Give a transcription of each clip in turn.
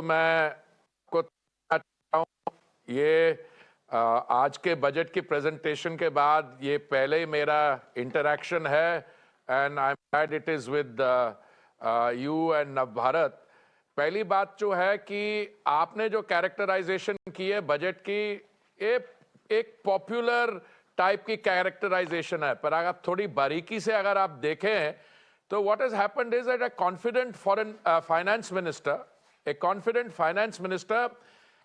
मैं को ये आज के बजट की प्रेजेंटेशन के बाद ये पहले ही मेरा इंटरैक्शन है and I am glad it is with you and Navbharat. पहली बात जो है कि आपने जो कैरेक्टराइजेशन की है बजट की, एक पॉपुलर टाइप की कैरेक्टराइजेशन है, पर अगर थोड़ी बारीकी से अगर आप देखें तो what has happened is that a confident finance minister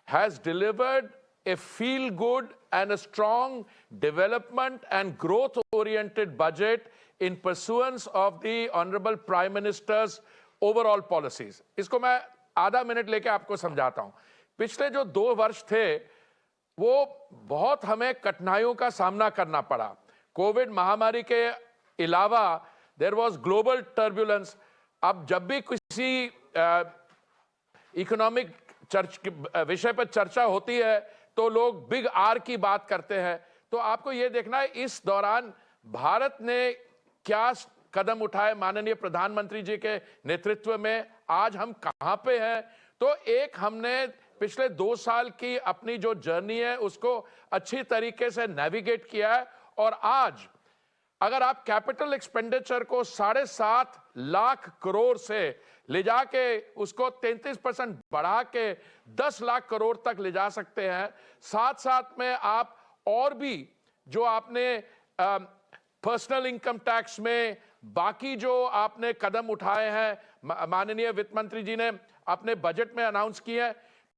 has delivered a feel good and a strong development and growth oriented budget in pursuance of the honorable prime minister's overall policies. इसको मैं आधा minute लेके आपको समझाता हूं। पिछले जो 2 वर्ष थे वो बहुत हमें कठिनाइयों का सामना करना पड़ा। कोविड महामारी के अलावा देयर वाज ग्लोबल टर्बुलेंस। अब जब भी किसी इकोनॉमिक विषय पर चर्चा होती है तो लोग बिग आर की बात करते हैं। तो आपको यह देखना है इस दौरान भारत ने क्या कदम उठाए माननीय प्रधानमंत्री जी के नेतृत्व में, आज हम कहां पे हैं। तो एक हमने पिछले 2 साल की अपनी जो जर्नी है उसको अच्छी तरीके से नेविगेट किया है और आज अगर आप कैपिटल एक्सपेंडिचर को 7.5 लाख करोड़ से ले जाके उसको 33% बढ़ा के 10 लाख करोड़ तक ले जा सकते हैं। साथ साथ में आप और भी जो आपने पर्सनल इनकम टैक्स में बाकी जो आपने कदम उठाए हैं माननीय वित्त मंत्री जी ने अपने बजट में अनाउंस किए हैं,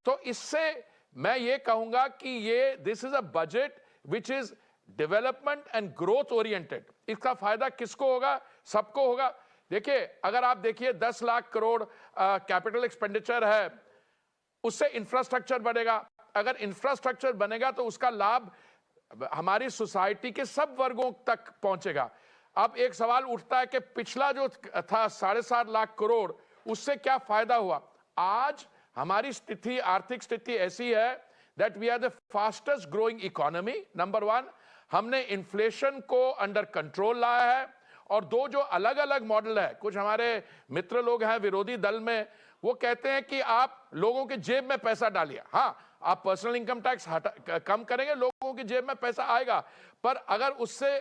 तो इससे मैं ये कहूंगा कि ये this is a budget which is development and growth oriented. इसका फायदा किसको होगा? सबको होगा। देखिए, अगर आप देखिए 10 लाख करोड़ कैपिटल एक्सपेंडिचर है, उससे इंफ्रास्ट्रक्चर बढ़ेगा। अगर इंफ्रास्ट्रक्चर बनेगा तो उसका लाभ हमारी सोसाइटी के सब वर्गों तक पहुंचेगा। अब एक सवाल उठता है कि पिछला जो था 7.5 लाख करोड़, उससे क्या फायदा हुआ? आज हमारी स्थिति, आर्थिक स्थिति ऐसी है that we are the fastest growing economy. Number 1, हमने इन्फ्लेशन को अंडर कंट्रोल लाया है। और 2 जो अलग अलग मॉडल है, कुछ हमारे मित्र लोग हैं विरोधी दल में, वो कहते हैं कि आप लोगों के जेब में पैसा डालिए। हाँ, आप पर्सनल इनकम टैक्स कम करेंगे, लोगों की जेब में पैसा आएगा, पर अगर उससे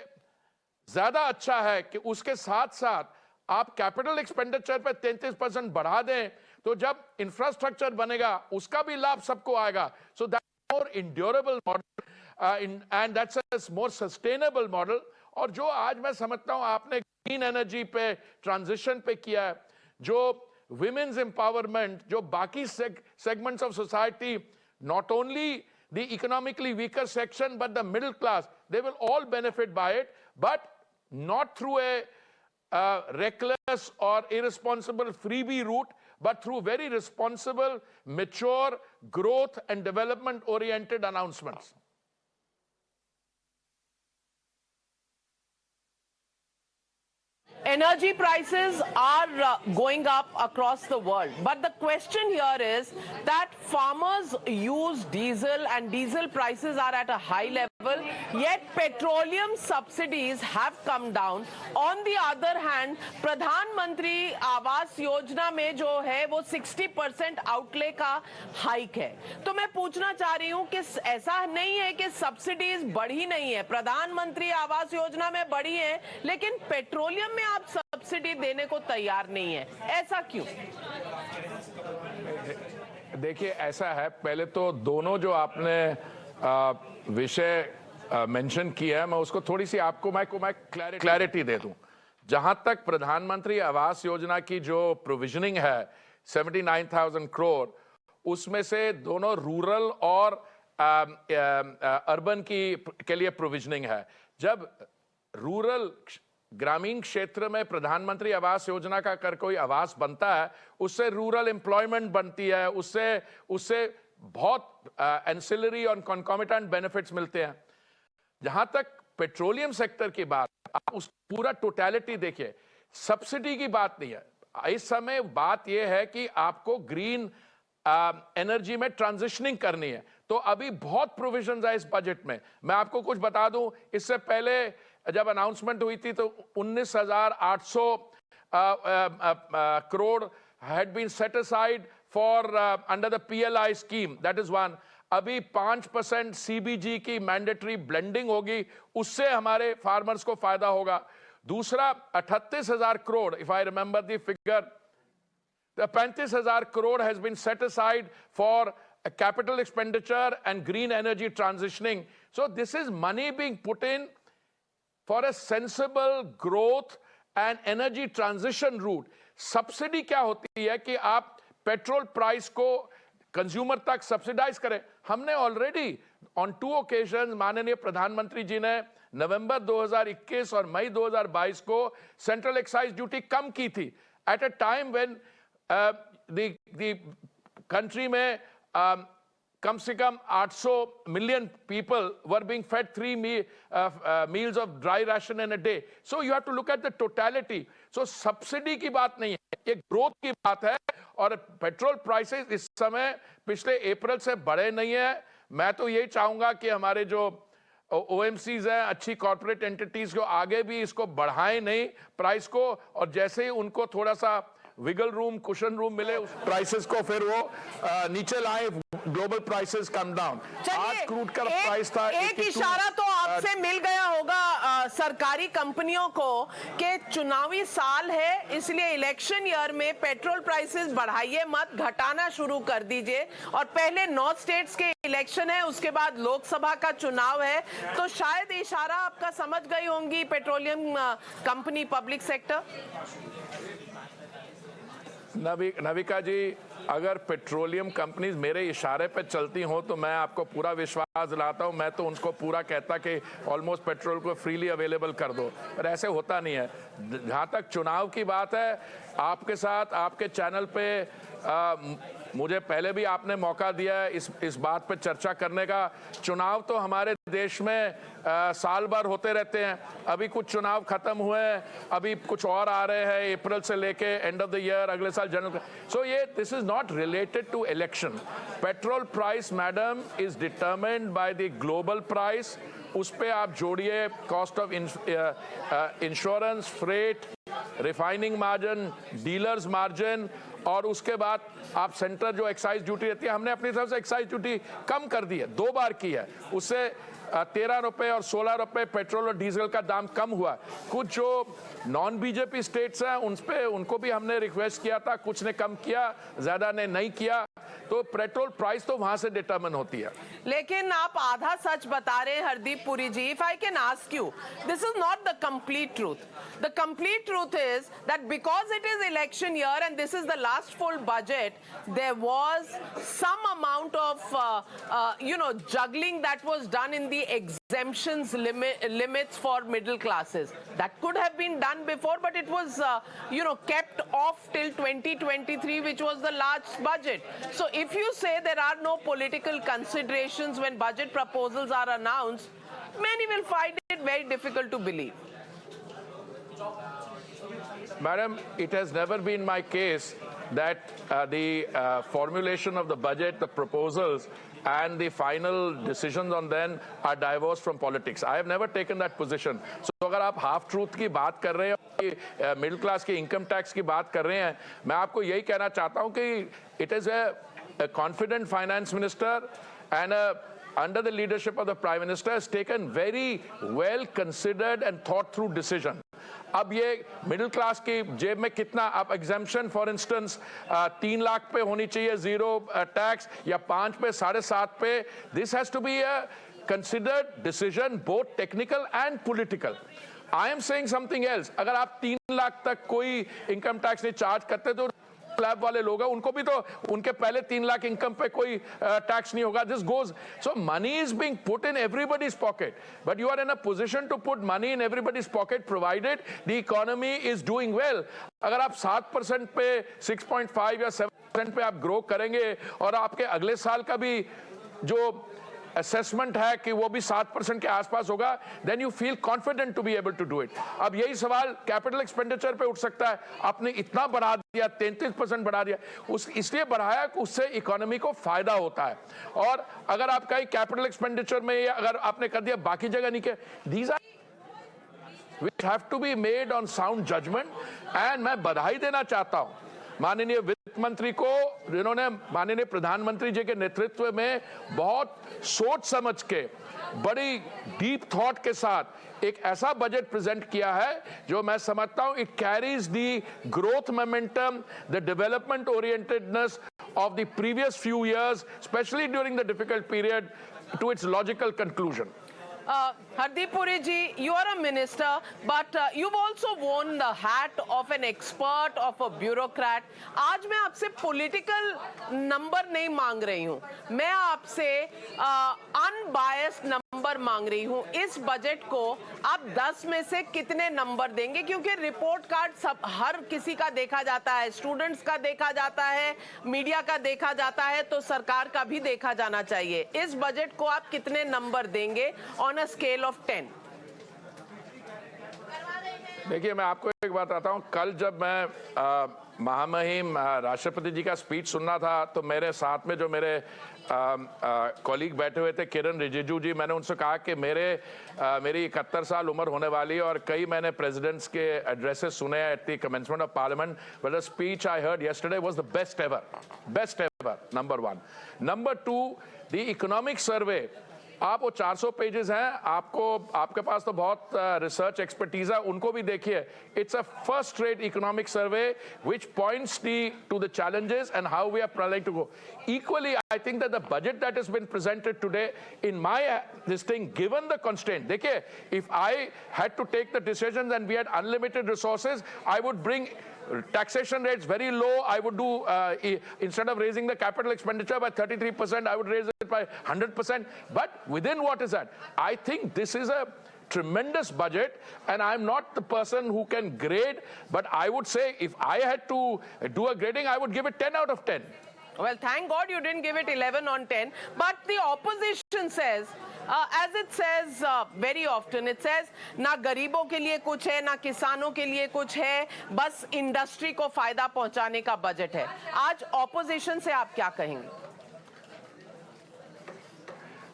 ज्यादा अच्छा है कि उसके साथ साथ आप कैपिटल एक्सपेंडिचर पे 33% बढ़ा दें, तो जब इंफ्रास्ट्रक्चर बनेगा उसका भी लाभ सबको आएगा। So that more endurable model and that's a more sustainable model. और जो आज मैं समझता हूं आपने ग्रीन एनर्जी पे, ट्रांजिशन पे किया है, जो विमेन्स एम्पावरमेंट, जो बाकी segments of society, not only the economically weaker section but the middle class, they will all benefit by it, but not through a reckless or irresponsible freebie route, but through very responsible, mature, growth and development oriented announcements. Energy prices are going up across the world, but the question here is that farmers use diesel and diesel prices are at a high level, yet petroleum subsidies have come down. On the other hand, Pradhan Mantri Awas Yojana में जो है वो 60% outlay का hike है। तो मैं पूछना चाह रही हूँ कि ऐसा नहीं है कि सब्सिडीज बढ़ी नहीं है, प्रधानमंत्री आवास योजना में बढ़ी है, लेकिन पेट्रोलियम में आप सब्सिडी देने को तैयार नहीं है, ऐसा क्यों? देखिए, ऐसा है, पहले तो दोनों जो आपने विषय मेंशन किया है, मैं उसको थोड़ी सी आपको मैं क्लैरिटी दे दूं। जहां तक प्रधानमंत्री आवास योजना की जो प्रोविजनिंग है 79,000 करोड़, उसमें से दोनों रूरल और अर्बन के लिए प्रोविजनिंग है। जब रूरल ग्रामीण क्षेत्र में प्रधानमंत्री आवास योजना का कर कोई आवास बनता है, उससे रूरल एम्प्लॉयमेंट बनती है, उससे बहुत एंसिलरी और कॉन्कॉमिटेंट बेनिफिट्स मिलते हैं। जहां तक पेट्रोलियम सेक्टर की बात, आप उस पूरा टोटलिटी देखिए, सब्सिडी की बात नहीं है। इस समय बात यह है कि आपको ग्रीन एनर्जी में ट्रांजिशनिंग करनी है, तो अभी बहुत प्रोविजंस है इस बजट में। मैं आपको कुछ बता दूं, इससे पहले जब अनाउंसमेंट हुई थी तो 19,800 crore had been set aside for under the PLI scheme. That is one. अभी 5% CBG की मैंडेटरी ब्लेंडिंग होगी, उससे हमारे फार्मर्स को फायदा होगा. दूसरा 38,000 crore, if I remember the figure, the 35,000 crore has been set aside for a capital expenditure and green energy transitioning. So this is money being put in for a sensible growth and energy transition route. Subsidy क्या होती है कि आप petrol price को consumer तक subsidise करें. हमने already on 2 occasions माननीय प्रधानमंत्री जी ने नवंबर 2021 और मई 2022 को सेंट्रल एक्साइज ड्यूटी कम की थी, at a time when the country में कम से कम 800 million people were being fed 3 meals of dry ration in a day. So you have to look at the totality. So subsidy की बात नहीं है, ये growth की बात है. और पेट्रोल प्राइसेस इस समय पिछले अप्रैल से बढ़े नहीं है. मैं तो यही चाहूंगा कि हमारे जो OMCs हैं, अच्छी कॉर्पोरेट एंटिटीज को आगे भी इसको बढ़ाएं नहीं प्राइस को, और जैसे ही उनको थोड़ा सा विगल रूम, कुशन रूम मिले, उस प्राइसेस को फिर वो नीचे लाए, ग्लोबल प्राइसेस कम डाउन. आज क्रूड का प्राइस था एक इशारा तो आपसे मिल गया होगा सरकारी कंपनियों को कि चुनावी साल है, इसलिए इलेक्शन ईयर में पेट्रोल प्राइसेस बढ़ाइए मत, घटाना शुरू कर दीजिए. और पहले 9 स्टेट्स के इलेक्शन है, उसके बाद लोकसभा का चुनाव है, तो शायद इशारा आपका समझ गई होंगी petroleum company, public sector. Navika ji, अगर पेट्रोलियम कंपनीज मेरे इशारे पे चलती हों तो मैं आपको पूरा विश्वास दिलाता हूं, मैं तो उनको पूरा कहता कि ऑलमोस्ट पेट्रोल को फ्रीली अवेलेबल कर दो, पर ऐसे होता नहीं है. जहां तक चुनाव की बात है, आपके साथ आपके चैनल पे मुझे पहले भी आपने मौका दिया है इस बात पे चर्चा करने का. चुनाव तो हमारे देश में साल भर होते रहते हैं. अभी कुछ चुनाव खत्म हुए हैं, अभी कुछ और आ रहे हैं अप्रैल से लेके एंड ऑफ द ईयर, अगले साल जनवरी. सो ये this is not related to election. Petrol price madam is determined by the global price. उस पे आप जोड़िए cost of insurance, freight, refining margin, dealers margin, और उसके बाद आप सेंटर जो एक्साइज ड्यूटी रहती है, हमने अपनी तरफ से एक्साइज ड्यूटी कम कर दी है, 2 बार की है. उससे 13 रुपए और 16 रुपए पेट्रोल और डीजल का दाम कम हुआ. कुछ जो नॉन बीजेपी स्टेट्स हैं उन पे उनको भी हमने रिक्वेस्ट किया था, कुछ ने कम किया, ज्यादा ने नहीं किया. तो पेट्रोल प्राइस तो वहां से डिटरमिन होती है. लेकिन आप आधा सच बता रहे हैं Hardeep Puri ji. If I can ask you, this is not the complete truth. The complete truth is that because it is election year and this is the last full budget, there was some amount of juggling that was done in the exemptions limits for middle classes. That could have been done before, but it was kept off till 2023, which was the last budget. So if you say there are no political considerations when budget proposals are announced, many will find it very difficult to believe. Madam, it has never been my case that the formulation of the budget, the proposals, and the final decisions on them are divorced from politics. I have never taken that position. So अगर आप half truth की बात कर रहे हैं, middle class की income tax की बात कर रहे हैं, मैं आपको यही कहना चाहता हूं कि it is a confident finance minister and under the leadership of the Prime Minister has taken very well considered and thought through decision. अब ये मिडिल क्लास की जेब में कितना, आप एग्जाम्पशन फॉर इंस्टेंस 3 लाख पे होनी चाहिए जीरो टैक्स या 5 पे, 7.5 पे. This has to be a considered decision, both technical and political. I am saying something else. अगर आप 3 लाख तक कोई इनकम टैक्स नहीं चार्ज करते तो स्लैब वाले लोग हैं, उनको भी तो उनके पहले 3 लाख इनकम पे कोई टैक्स नहीं होगा. This goes, so money is being put in everybody's pocket, but you are in a position to put money in everybody's pocket provided the economy is doing well. अगर आप 7% पे, 6.5 या 7% पे आप ग्रो करेंगे और आपके अगले साल का भी जो असेसमेंट है कि वो भी 7% के आसपास होगा, then you feel confident to be able to do it. अब यही सवाल कैपिटल एक्सपेंडिचर पे उठ सकता है. आपने इतना बढ़ा दिया, 33% बढ़ा दिया, इसलिए बढ़ाया कि उससे इकोनॉमी को फायदा होता है. और अगर आप कहीं कैपिटल एक्सपेंडिचर में अगर आपने कर दिया, बाकी जगह नहीं किया, these are which have to be made on sound judgment. and मैं बधाई देना चाहता हूं माननीय वित्त वित्त मंत्री को, जिन्होंने माननीय प्रधानमंत्री जी के नेतृत्व में बहुत सोच समझ के, बड़ी डीप थॉट के साथ एक ऐसा बजट प्रेजेंट किया है जो मैं समझता हूं it carries the growth momentum, the development orientedness of the previous few years, specially during the difficult period, to its logical conclusion. Hardeep Puri ji, you are a minister, but you've also worn the hat of an expert, of a bureaucrat. आज मैं आपसे political number नहीं मांग रही हूँ, मैं आपसे unbiased number मांग रही हूँ. इस बजट को आप 10 में से कितने नंबर देंगे? क्योंकि रिपोर्ट कार्ड सब हर किसी का देखा जाता है, स्टूडेंट्स का देखा जाता है, मीडिया का देखा जाता है, तो सरकार का भी देखा जाना चाहिए. इस बजट को आप कितने नंबर देंगे ऑन अ स्केल ऑफ 10? देखिए, मैं आपको एक बात बताता हूँ. कल जब मैं महामहिम राष्ट्रपति जी का स्पीच सुनना था, तो मेरे साथ में जो मेरे कॉलीग बैठे हुए थे, किरण रिजिजू जी, मैंने उनसे कहा कि मेरी 71 साल उम्र होने वाली है और कई मैंने प्रेसिडेंट्स के एड्रेसेस सुने at the commencement of parliament, but the speech I heard yesterday was the best ever. Number 1. Number 2, the economic survey. आप वो 400 पेजेस हैं, आपके पास तो बहुत रिसर्च एक्सपर्टीज है, उनको भी देखिए. It's a first rate economic survey which points to the challenges and how we are planning to go. Equally, I think that the budget that has been presented today, in my this thing, given the constraint, देखिए, if I had to take the decisions and we had unlimited resources, I would bring taxation rates very low. I would do, instead of raising the capital expenditure by 33%, I would raise it by 100%. But within what is that? I think this is a tremendous budget, and I'm not the person who can grade, but I would say if I had to do a grading, I would give it 10 out of 10. Well, thank God you didn't give it 11 on 10. But the opposition says, as it says very often, it says, ना गरीबों के लिए कुछ है, ना किसानों के लिए कुछ है, बस इंडस्ट्री को फायदा पहुंचाने का बजट है. आज ऑपोजिशन से आप क्या कहेंगे?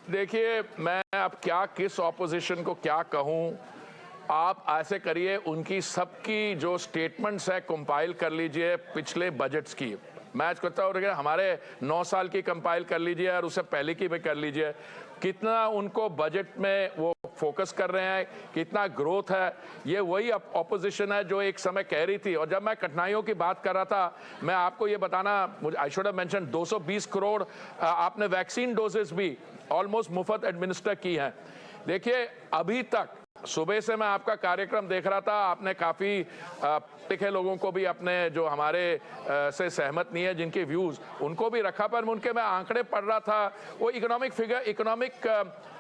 देखिए, मैं अब किस ऑपोजिशन को क्या कहूं. आप ऐसे करिए, उनकी सबकी जो स्टेटमेंट्स है कंपाइल कर लीजिए पिछले बजट्स की. मैं कहता हूँ हमारे 9 साल की कंपाइल कर लीजिए और उससे पहले की भी कर लीजिए. कितना उनको बजट में वो फोकस कर रहे हैं, कितना ग्रोथ है. ये वही ऑपोजिशन है जो एक समय कह रही थी. और जब मैं कठिनाइयों की बात कर रहा था, मैं आपको ये बताना, I should have mention 220 crore आपने वैक्सीन डोजेस भी ऑलमोस्ट मुफ्त एडमिनिस्टर की हैं. देखिए, अभी तक सुबह से मैं आपका कार्यक्रम देख रहा था, आपने काफ़ी लिखे लोगों को भी अपने जो हमारे से सहमत नहीं है, जिनके व्यूज़, उनको भी रखा. पर उनके मैं आंकड़े पढ़ रहा था, वो इकोनॉमिक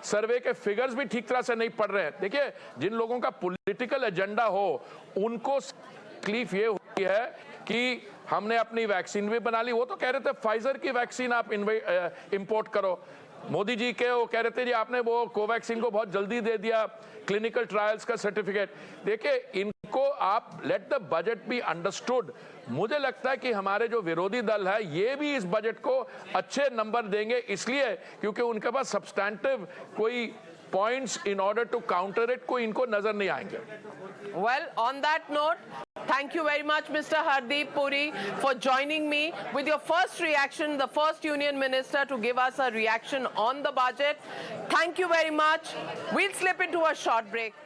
सर्वे के फिगर्स भी ठीक तरह से नहीं पढ़ रहे हैं. देखिए, जिन लोगों का पॉलिटिकल एजेंडा हो, उनको तकलीफ ये हुई है कि हमने अपनी वैक्सीन भी बना ली. वो तो कह रहे थे फाइजर की वैक्सीन आप इम्पोर्ट करो. मोदी जी के वो कह रहे थे जी आपने वो कोवैक्सीन को बहुत जल्दी दे दिया, क्लिनिकल ट्रायल्स का सर्टिफिकेट. देखिए, इनको आप let the budget be understood. मुझे लगता है कि हमारे जो विरोधी दल है, ये भी इस बजट को अच्छे नंबर देंगे, इसलिए क्योंकि उनके पास सब्सटैंटिव कोई points in order to counter it कोई इनको नजर नहीं आएंगे. Well, on that note, thank you very much, Mr. Hardeep Puri, for joining me with your first reaction, the first Union Minister to give us a reaction on the budget. Thank you very much. We'll slip into a short break.